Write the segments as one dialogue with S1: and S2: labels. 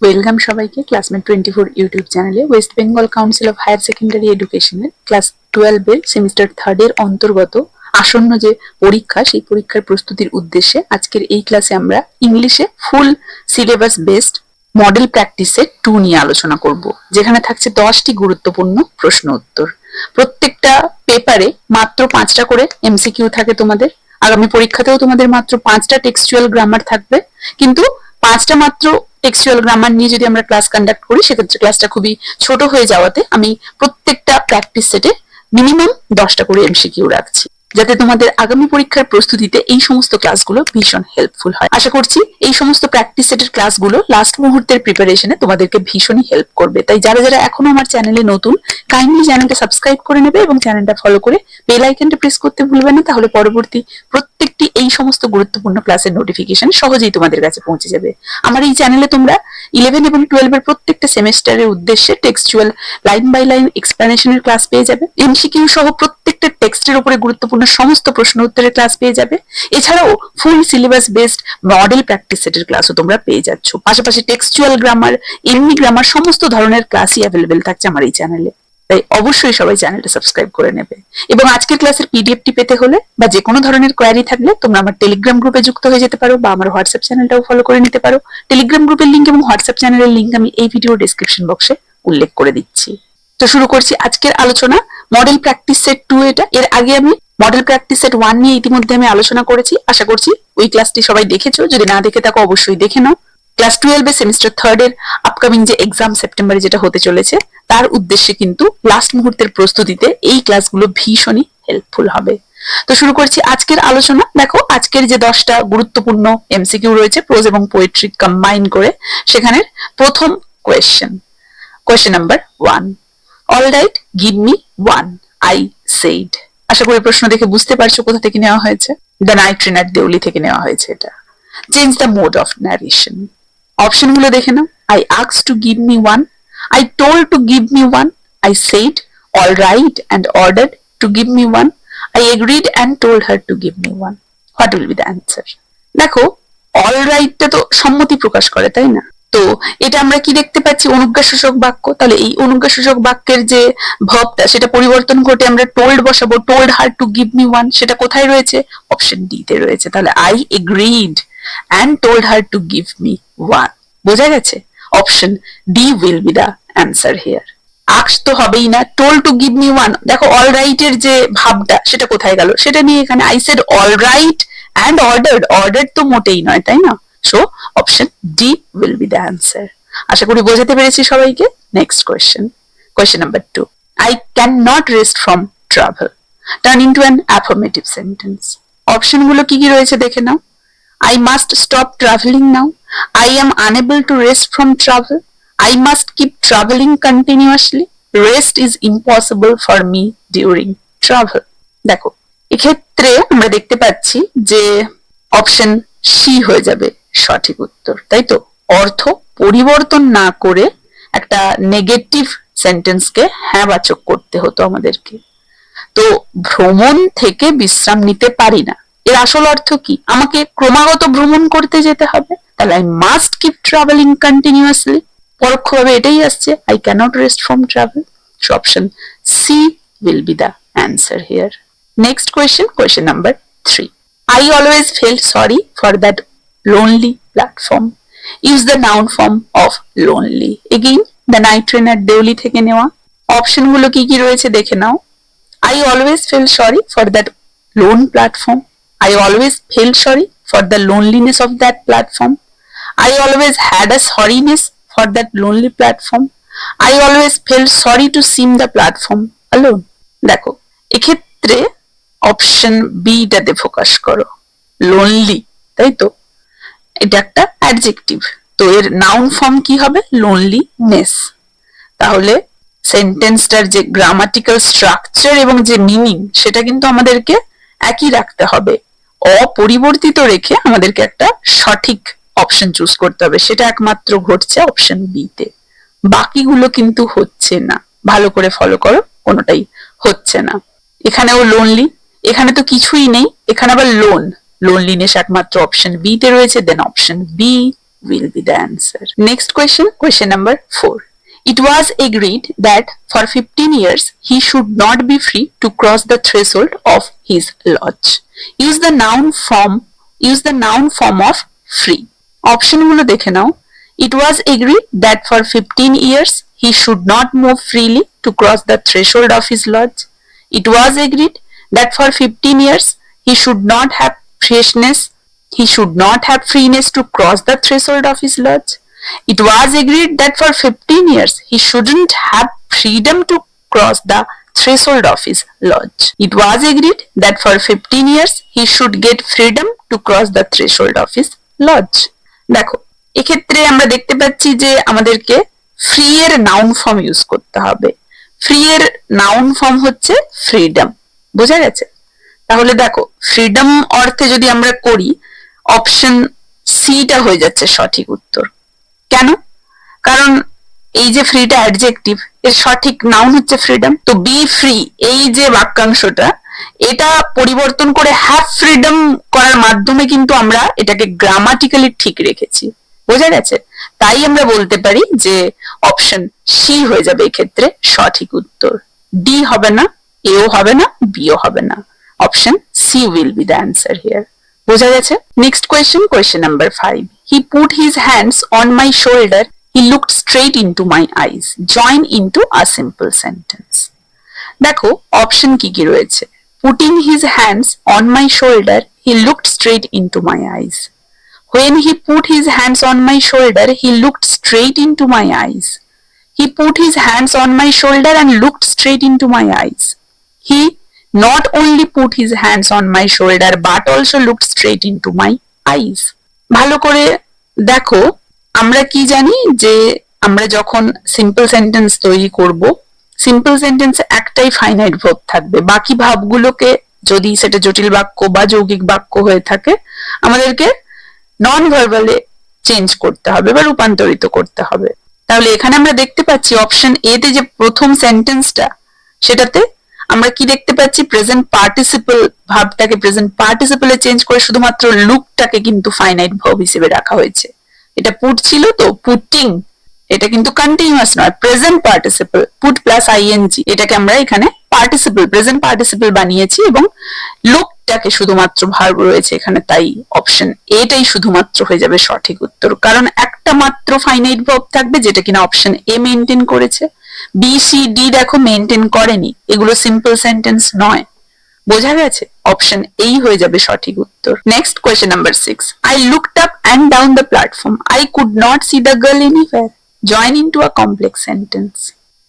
S1: Welcome সবাইকে classmate 24 YouTube চ্যানেলে West Bengal council of higher secondary এডুকেশনের ক্লাস 12 এর সেমিস্টার 3 এর অন্তর্গত আসন্ন যে পরীক্ষা সেই পরীক্ষার প্রস্তুতির উদ্দেশ্যে আজকের এই ক্লাসে আমরা ইংলিশে full syllabus based model practice set 2 নিয়ে আলোচনা করব, যেখানে থাকছে 10টি গুরুত্বপূর্ণ প্রশ্ন উত্তর। প্রত্যেকটা পেপারে মাত্র 5টা করে এমসিকিউ থাকে তোমাদের। আগামী পরীক্ষাতেও তোমাদের মাত্র 5টা টেক্সচুয়াল গ্রামার থাকবে, কিন্তু 5টা মাত্র টেক্সচুয়াল গ্রামার নিয়ে যদি আমরা ক্লাস কন্ডাক্ট করি সেক্ষেত্রে ক্লাসটা খুবই ছোট হয়ে যাওয়াতে আমি প্রত্যেকটা প্র্যাকটিস সেটে মিনিমাম 10টা করে এমসিকিউ রাখছি, যাতে তোমাদের আগামী পরীক্ষার প্রস্তুতিতে এই সমস্ত ক্লাসগুলো ভীষণ হেল্পফুল হয়। আশা করছি এই সমস্ত প্র্যাকটিস সেটের ক্লাসগুলো লাস্ট মুহূর্তের প্রিপারেশনে তোমাদেরকে ভীষণই হেল্প করবে। তাই যারা যারা এখনো আমার চ্যানেলে নতুন, কাইন্ডলি চ্যানেলটা সাবস্ক্রাইব করে নেবে এবং চ্যানেলটা ফলো করে বেল আইকনটা প্রেস করতে ভুলবে না, তাহলে পরবর্তী প্রত্যেকটি এই সমস্ত গুরুত্বপূর্ণ ক্লাসের নোটিফিকেশন সহজেই তোমাদের কাছে পৌঁছে যাবে। আমার এই চ্যানেলে তোমরা 11 এবং 12 এর প্রত্যেকটা সেমেস্টারের উদ্দেশ্যে টেক্সচুয়াল লাইন বাই লাইন এক্সপ্লেনেশনের ক্লাস পেয়ে যাবে, এমসিকিউ সহ প্রত্যেকটা টেক্সটের উপরে গুরুত্বপূর্ণ সমস্ত প্রশ্ন উত্তরের ক্লাস পেয়ে যাবে। এছাড়াও full syllabus based model practice সেটের ক্লাসও তোমরা পেয়ে যাচ্ছ। পাশাপাশি টেক্সচুয়াল গ্রামার, এমনি গ্রামার সমস্ত ধরনের ক্লাসই অ্যাভেলেবেল থাকছে আমার এই চ্যানেলে। তাই অবশ্যই সবাই চ্যানেলটা সাবস্ক্রাইব করে নেবে। এবং আজকের ক্লাসের পিডিএফটি পেতে হলে বা যে কোনো ধরনের কোয়ারি থাকলে তোমরা আমার টেলিগ্রাম গ্রুপে যুক্ত হয়ে যেতে পারো বা আমার হোয়াটসঅ্যাপ চ্যানেলটাও ফলো করে নিতে পারো। টেলিগ্রাম গ্রুপের লিংক এবং হোয়াটসঅ্যাপ চ্যানেলের লিংক আমি এই ভিডিও ডেসক্রিপশন বক্সে উল্লেখ করে দিচ্ছি। তো শুরু করছি আজকের আলোচনা। মডেল প্র্যাকটিস সেট 2 এটা। এর আগে আমি মডেল প্র্যাকটিস সেট 1 নিয়ে ইতিমধ্যে আমি আলোচনা করেছি। আশা করছি ওই ক্লাসটি সবাই দেখেছো, যদি না দেখে থাকো অবশ্যই দেখে নাও। ক্লাস 12 এর সেমিস্টার 3 এর আপকামিং যে এক্সাম সেপ্টেম্বরে যেটা হতে চলেছে তার উদ্দেশ্যে কিন্তু লাস্ট মুহূর্তের প্রস্তুতিতে এই ক্লাসগুলো ভীষণই হেল্পফুল হবে। তো শুরু করছি আজকের আলোচনা। দেখো, আজকের যে 10টা গুরুত্বপূর্ণ এমসিকিউ রয়েছে প্রোজ এবং পোয়েট্রি কম্বাইন করে, সেখানে প্রথম question number 1, all right give me 1 I said. আশা করি প্রশ্ন দেখে বুঝতে পারছো কোথা থেকে নেওয়া হয়েছে। The night train at Deoli থেকে নেওয়া হয়েছে এটা। Change the mode of narration. Option গুলো দেখে নাও। I asked to give me 1, I told to give me 1, I said all right and ordered to give me 1, I agreed and told her to give me 1. What will be the answer? দেখো, all right টা তো সম্মতি প্রকাশ করে, তাই না? তো এটা আমরা কি দেখতে পাচ্ছি? অনুজ্ঞাসূচক বাক্য। তাহলে এই অনুজ্ঞাসূচক বাক্যের যে ভার্বটা সেটা পরিবর্তন ঘটে আমরা টোল্ড বসাবো। Told her to give me 1, সেটা কোথায় রয়েছে? অপশন ডি তে রয়েছে। তাহলে I agreed and told her to give me 1. বোঝা গেছে? Option D will be the answer here. আক্স তো হবেই না, টোল টু গিভ মি 1। দেখো অল রাইট এর যে ভাবটা সেটা কোথায় গেল? সেটা নিয়ে এখানে I said all right and ordered. Ordered তো মোটেই নয়, তাই না? So option D will be the answer. আশা করি বোঝাতে পেরেছি সবাইকে। Next question number 2, I cannot rest from travel. Turn into an affirmative sentence. Option গুলো কি কি রয়েছে দেখে নাও। I must stop traveling now, I am unable to rest from travel, I must keep traveling continuously, rest is impossible for me during travel. দেখো, এক্ষেত্রে আমরা দেখতে পাচ্ছি যে অপশন সি হয়ে যাবে সঠিক উত্তর, তাই তো? অর্থ পরিবর্তন না করে একটা নেগেটিভ সেন্টেন্সকে হ্যাঁ বাচক করতে হতো আমাদেরকে। তো ভ্রমণ থেকে বিশ্রাম নিতে পারি না, এর আসল অর্থ কি? আমাকে ক্রমাগত ভ্রমণ করতে যেতে হবে। তাহলে I must keep travelling continuously. পরোক্ষভাবে এটাই আসছে, I cannot rest from travel. So option C will be the answer here. Next question number 3. I always felt sorry for that lonely platform. Use the noun form of lonely. Again, the night train at Deoli থেকে নেওয়া। Option গুলো কি কি রয়েছে দেখে নাও। I always felt sorry for that lone platform. I always felt sorry for the loneliness of that platform. I always had a sorriness for that lonely platform. I always felt sorry to seem the platform alone. দেখো, এক্ষেত্রে option B টাতে focus করো, lonely, তাই তো? এটা একটা adjective, তো এর নাউন ফর্ম কি হবে? লোনলিনেস। তাহলে সেন্টেন্সটার যে গ্রামাটিক্যাল স্ট্রাকচার এবং যে মিনিং সেটা কিন্তু আমাদেরকে একই রাখতে হবে। অপরিবর্তিত রেখে আমাদেরকে একটা সঠিক অপশন চুজ করতে হবে, সেটা একমাত্র ঘটছে অপশন বি তে। বাকিগুলো কিন্তু হচ্ছে না, ভালো করে ফলো করো, কোনোটাই হচ্ছে না। এখানেও লোনলি, এখানে তো কিছুই নেই, এখানে আবার লোনলিনেস একমাত্র অপশন বি তে রয়েছে। Then option B will be the answer. Next question, question number 4. It was agreed that for 15 years he should not be free to cross the threshold of his lodge. Use the noun form of free. Option গুলো দেখে নাও. It was agreed that for 15 years he should not move freely to cross the threshold of his lodge. It was agreed that for 15 years he should not have freeness to cross the threshold of his lodge. It was agreed that for 15 years he shouldn't have freedom to cross the threshold of his lodge. It was agreed that for 15 years he should get freedom to cross the threshold of his lodge. দেখো এক্ষেত্রে আমরা দেখতে পাচ্ছি যে আমাদেরকে free এর noun form use করতে হবে। ফ্রি এর নাউন ফর্ম হচ্ছে ফ্রিডম, বোঝা গেছে? তাহলে দেখো ফ্রিডম অর্থে যদি আমরা করি অপশন সিটা হয়ে যাচ্ছে সঠিক উত্তর। কেন? কারণ এই যে ফ্রিটা অ্যাডজেক্টিভ, এর সঠিক নাউন হচ্ছে ফ্রিডম। তো বি ফ্রি এই যে বাক্যাংশটা, এটা পরিবর্তন করে হ্যাভ ফ্রিডম করার মাধ্যমে কিন্তু আমরা এটাকে গ্রামাটিক্যালি ঠিক রেখেছি, বোঝা গেছে? তাই আমরা বলতে পারি যে অপশন সি হয়ে যাবে এক্ষেত্রে সঠিক উত্তর। ডি হবে না, এও হবে না, বিও হবে না। Option C will be the answer here. বোঝা গেছে? Next question, question number 5. He put his hands on my shoulder. He looked straight into my eyes. Join into a simple sentence. দেখো অপশন কি কি রয়েছে। Putting his hands on my shoulder, he looked straight into my eyes. When he put his hands on my shoulder, he looked straight into my eyes. He put his hands on my shoulder and looked straight into my eyes. He not only put his hands on my shoulder but also looked straight into my eyes. ভালো করে দেখো, আমরা কি জানি যে আমরা যখন simple sentence তৈরি করব, সিম্পল সেন্টেন্সে একটাই ফাইনাইট ভার্ব থাকবে। বাকি ভাবগুলোকে যদি সেটা জটিল বাক্য বা যৌগিক বাক্য হয়ে থাকে আমাদেরকে নন ভার্বালে চেঞ্জ করতে হবে বা রূপান্তরিত করতে হবে। তাহলে এখানে আমরা দেখতে পাচ্ছি অপশন এ তে যে প্রথম সেন্টেন্সটা, সেটাতে আমরা কি দেখতে পাচ্ছি, প্রেজেন্ট পার্টিসিপল ভার্বটাকে প্রেজেন্ট পার্টিসিপলে চেঞ্জ করে শুধুমাত্র লুকটাকে কিন্তু ফাইনাইট ভার্ব হিসেবে রাখা হয়েছে। এটা পুট ছিল তো, পুটিং, এটা কিন্তু কন্টিনিউয়াস নয়, present participle, put plus ING, এটাকে আমরা এখানে পার্টিসিপল প্রেজেন্ট পার্টিসিপল বানিয়েছি এবং লুকটাকে শুধুমাত্র ভার্ব রয়েছে এখানে। তাই অপশন এটাই শুধুমাত্র হয়ে যাবে সঠিক উত্তর, কারণ একটা মাত্র ফাইনাইট ভার্ব থাকবে যেটা কিনা অপশন এ মেইনটেইন করেছে। বি সি ডি দেখো মেইনটেইন করেনি, এগুলো সিম্পল সেন্টেন্স নয়, বোঝা গেছে? অপশন এই হয়ে যাবে সঠিক উত্তর। Next question number 6. I looked up and down the platform. I could not see the girl anywhere. Join into a complex sentence.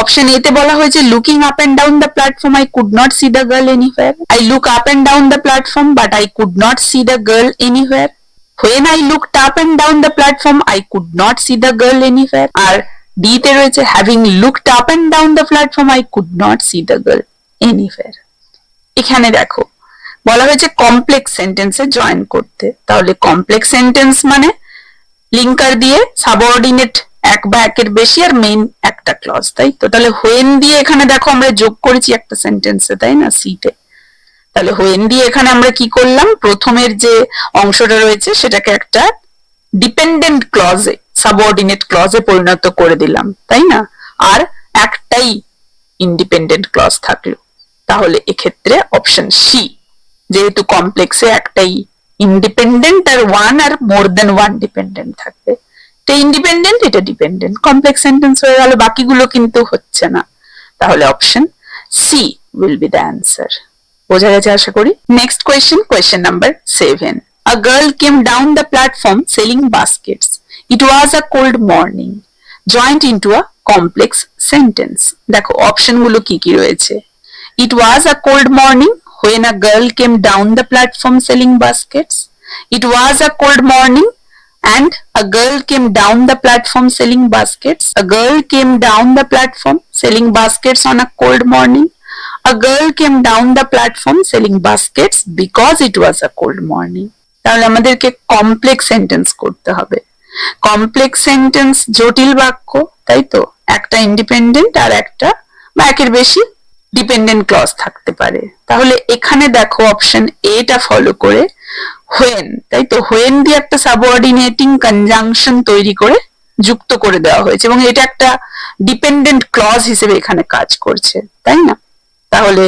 S1: Option A তে বলা হয়েছে looking up and down the platform I could not see the girl anywhere. I look up and down the platform but I could not see the girl anywhere. When I looked up and down the platform I could not see the girl anywhere. আর D তে রয়েছে having looked up and down the platform I could not see the girl anywhere. এখানে দেখো বলা হয়েছে complex সেন্টেন্সে join করতে। তাহলে কমপ্লেক্স সেন্টেন্স মানে লিঙ্কার দিয়ে সাবঅর্ডিনেট এক বা একের বেশি আর মেইন একটা ক্লজ, তাই তো? তাহলে হোয়েন দিয়ে এখানে দেখো আমরা যোগ করেছি একটা সেন্টেন্সে, তাই না, সিটে। তাহলে হোয়েন দিয়ে এখানে আমরা কি করলাম, প্রথমের যে অংশটা রয়েছে সেটাকে একটা ডিপেন্ডেন্ট ক্লজে, সাবঅর্ডিনেট ক্লজে পরিণত করে দিলাম, তাই না? আর একটাই ইন্ডিপেন্ডেন্ট ক্লজ থাকলো। তাহলে এক্ষেত্রে অপশন সি, যেহেতু কমপ্লেক্সে একটাই ইন্ডিপেন্ডেন্ট আর ওয়ান আর মোর দেন ওয়ান ডিপেন্ডেন্ট থাকবে, এটা ইন্ডিপেন্ডেন্ট এটা ডিপেন্ডেন্ট, কমপ্লেক্স সেন্টেন্স হয়ে গেল, বাকিগুলো কিন্তু হচ্ছে না। তাহলে option C will be the answer. বোঝা গেছে আশা করি। Next question, question number 7. A girl came down the platform selling baskets. It was a cold morning. Joined into a complex sentence. দেখো অপশন গুলো কি কি রয়েছে। It was a cold morning when a girl came down the platform selling baskets. It was a cold morning and a girl came down the platform selling baskets. A girl came down the platform selling baskets on a cold morning. A girl came down the platform selling baskets because it was a cold morning. তাহলে আমাদেরকে complex sentence করতে হবে। Complex sentence জটিল বাক্য, তাই তো? একটা independent আর একটা বা একের বেশি ডিপেন্ডেন্ট ক্লজ থাকতে পারে। তাহলে এখানে দেখো অপশন এটা ফলো করে হোয়েন, তাই তো, হোয়েন দিয়ে একটা সাবঅর্ডিনেটিং কনজাংশন তৈরি করে যুক্ত করে দেওয়া হয়েছে এবং এটা একটা ডিপেন্ডেন্ট ক্লজ হিসেবে এখানে কাজ করছে, তাই না? তাহলে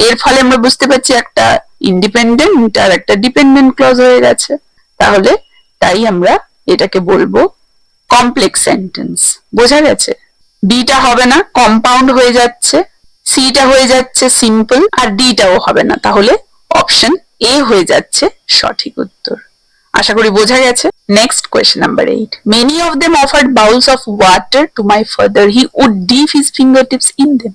S1: এর ফলে আমরা বুঝতে পারছি একটা ইন্ডিপেন্ডেন্ট আর একটা ডিপেন্ডেন্ট ক্লজ হয়ে গেছে। তাহলে তাই আমরা এটাকে বলবো কমপ্লেক্স সেন্টেন্স। বোঝা গেছে? বিটা হবে না, কম্পাউন্ড হয়ে যাচ্ছে, সিটা হয়ে যাচ্ছে সিম্পল, আর ডিটাও হবে না, তাহলে অপশন এ হয়ে যাচ্ছে সঠিক উত্তর। আশা করি বোঝা গেছে। Next question number 8, many of them offered bowls of water to my father, he would dip his finger tips in them.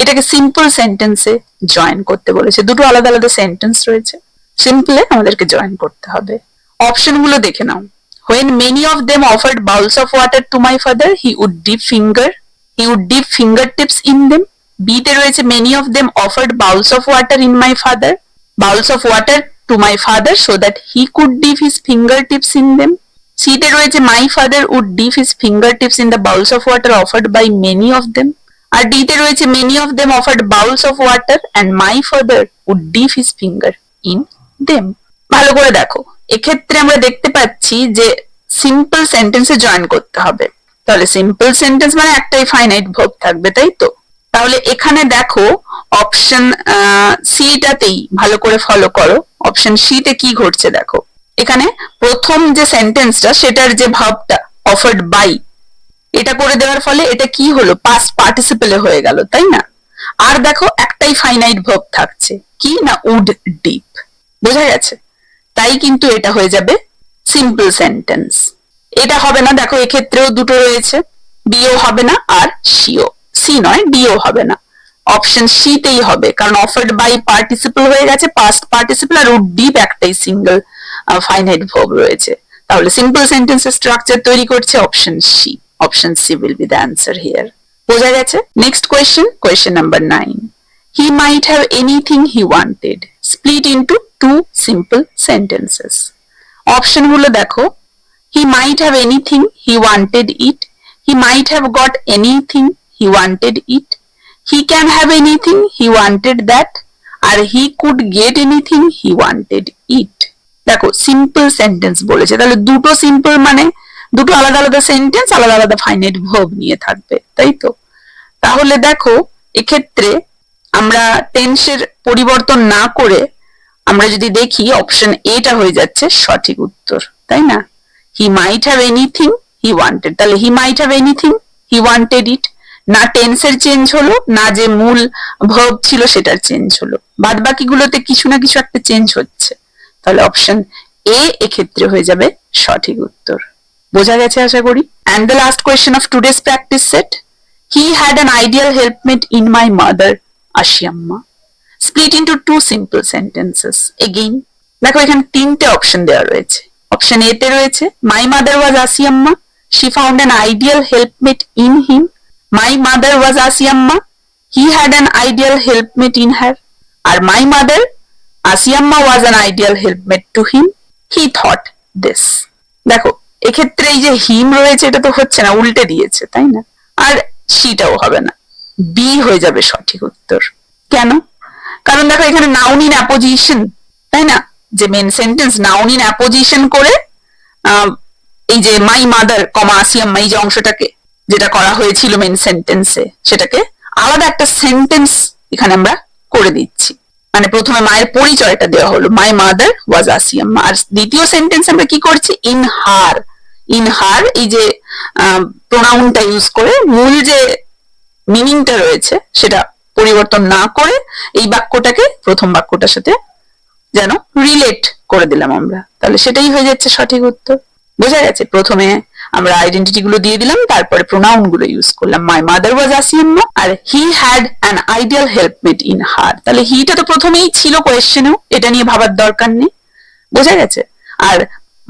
S1: এটাকে সিম্পল সেন্টেন্সে জয়েন করতে বলেছে, দুটো আলাদা আলাদা সেন্টেন্স রয়েছে, সিম্পলে আমাদেরকে জয়েন করতে হবে। অপশন গুলো দেখে নাও। When many of them offered bowls of water to my father, he would dip fingertips in them. B তে রয়েছে many of them offered bowls of water bowls of water to my father so that he could dip his fingertips in them. C তে রয়েছে my father would dip his fingertips in the bowls of water offered by many of them. R D তে রয়েছে many of them offered bowls of water and my father would dip his finger in them. ভালো করে দেখো, এক্ষেত্রে আমরা দেখতে পাচ্ছি যে সিম্পল সেন্টেন্সে জয়েন করতে হবে। তাহলে সিম্পল সেন্টেন্স মানে একটাই ফাইনাইট ভার্ব থাকবে, তাই তো? তাহলে এখানে দেখো অপশন সিটাতেই ভালো করে ফলো করো। অপশন সি তে কি ঘটছে দেখো, এখানে প্রথম যে সেন্টেন্সটা সেটার যে ভার্বটা অফার্ড বাই, এটা করে দেওয়ার ফলে এটা কি হলো, পাস্ট পার্টিসিপেলে হয়ে গেল, তাই না? আর দেখো একটাই ফাইনাইট ভার্ব থাকছে, কি না, উড ডিপ। বোঝা গেছে? তাই কিন্তু এটা হয়ে যাবে সিম্পল সেন্টেন্স। এটা হবে না, দেখো এক্ষেত্রেও দুটো রয়েছে, বিও হবে না আর সিও, সি নয় ডিও হবে না, অপশন সি তেই হবে, কারণ অফার্ড বাই পার্টিসিপল হয়ে গেছে, পাস্ট পার্টিসিপল, আর উড ডিপ একটাই সিঙ্গেল ফাইনাইট ভার্ব রয়েছে। তাহলে সিম্পল সেন্টেন্সের স্ট্রাকচার তৈরি করছে option C. Option C will be the answer here. বোঝা গেছে? Next question number 9, he might have anything he wanted, split into two simple sentences. Option গুলো দেখো, he might have anything he wanted it, he might have got anything he wanted it, he can have anything he wanted that, আর he could get anything he wanted it. দেখো simple sentence বলেছে, তাহলে দুটো simple মানে দুটো আলাদা আলাদা sentence আলাদা আলাদা ফাইনাইট ভার্ব নিয়ে থাকবে, তাই তো? তাহলে দেখো এক্ষেত্রে আমরা টেন্সের পরিবর্তন না করে আমরা যদি দেখি অপশন এটা হয়ে যাচ্ছে সঠিক উত্তর, তাই না? He might have anything he wanted, তাহলে he might have anything he wanted it, না টেন্সের চেঞ্জ হলো না যে মূল ভার্ব ছিল সেটার চেঞ্জ হলো, বাদ বাকিগুলোতে কিছু না কিছু একটা চেঞ্জ হচ্ছে, তাহলে অপশন এ এক্ষেত্রে হয়ে যাবে সঠিক উত্তর। বোঝা গেছে আশা করি। And the last question of today's practice set, he had an ideal helpmate in my mother Ashiyamma, split into two simple sentences. Again দেখো এখানে তিনটে অপশন দেওয়া রয়েছে। অপশন এ তে রয়েছে my mother was Asiamma, she found an ideal helpmate in him. My mother was Asiamma, he had an ideal helpmate in her. R my mother Asiamma was an ideal helpmate to him, he thought this. দেখো এক্ষেত্রে এই যে হিম রয়েছে এটা তো হচ্ছে না, উল্টে দিয়েছে, তাই না? আর সিটাও হবে না, বি হয়ে যাবে সঠিক উত্তর। কেন? কারণ দেখো এখানে নাউন ইন অ্যাপোজিশন, তাই না? যে main sentence noun in apposition করে এই যে মাই মাদার কমা আসিয়াম্মা এই যে অংশটাকে যেটা করা হয়েছিল মেন সেন্টেন্সে সেটাকে আলাদা একটা সেন্টেন্স এখানে আমরা করে দিচ্ছি। মানে প্রথমে মায়ের পরিচয়টা দেওয়া হলো, মাই মাদার ওয়াজ আসিয়াম্মা, আর দ্বিতীয় সেন্টেন্স আমরা কি করছি, ইন হার। ইন হার এই যে প্রোনাউনটা ইউজ করে মূল যে মিনিংটা রয়েছে সেটা পরিবর্তন না করে এই বাক্যটাকে প্রথম বাক্যটার সাথে যেন রিলেট করে দিলাম আমরা, তাহলে সেটাই হয়ে যাচ্ছে সঠিক উত্তর। বোঝা গেছে? প্রথমে আমরা আইডেন্টিটি গুলো দিয়ে দিলাম, তারপরে প্রোনাউন গুলো ইউজ করলাম, মাই মাদার ওয়াজ আসিয়াম্মা আর he had an ideal helpmate in her. তাহলে হিটা তো প্রথমেই ছিল কোয়েশ্চেনেও, এটা নিয়ে ভাবার দরকার নেই। বোঝা গেছে? আর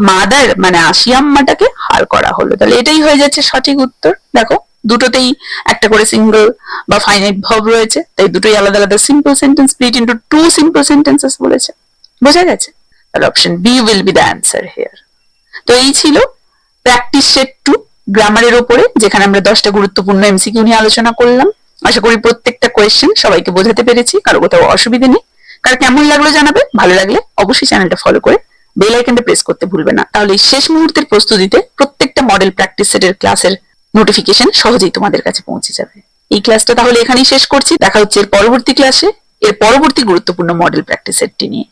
S1: মাদার মানে আসিয়াম্মাটাকে হার করা হলো, তাহলে এটাই হয়ে যাচ্ছে সঠিক উত্তর। দেখো দুটোতেই একটা করে সিঙ্গল বা ফাইনাইট ভার্ব রয়েছে, তাই দুটোই আলাদা আলাদা simple sentence, split into two simple sentences বলেছে। বোঝা গেছে? তাহলে option B will be the answer here. তো এই ছিল প্র্যাকটিস সেট 2 গ্রামারের উপরে, যেখানে আমরা 10টা গুরুত্বপূর্ণ এমসিকিউ নিয়ে আলোচনা করলাম। আশা করি প্রত্যেকটা কোয়েশ্চেন সবাইকে বোঝাতে পেরেছি, কারো কোথাও অসুবিধা নেই। কার কেমন লাগলো জানাবে, ভালো লাগলে অবশ্যই চ্যানেলটা ফলো করে বেল আইকনটা প্রেস করতে ভুলবে না, তাহলে এই শেষ মুহূর্তের প্রস্তুতিতে প্রত্যেকটা মডেল প্র্যাকটিস সেটের ক্লাসের নোটিফিকেশন সহজেই তোমাদের কাছে পৌঁছে যাবে। এই ক্লাসটা তাহলে এখানেই শেষ করছি, দেখা হচ্ছে এর পরবর্তী ক্লাসে এর পরবর্তী গুরুত্বপূর্ণ মডেল প্র্যাকটিস সেটটি নিয়ে।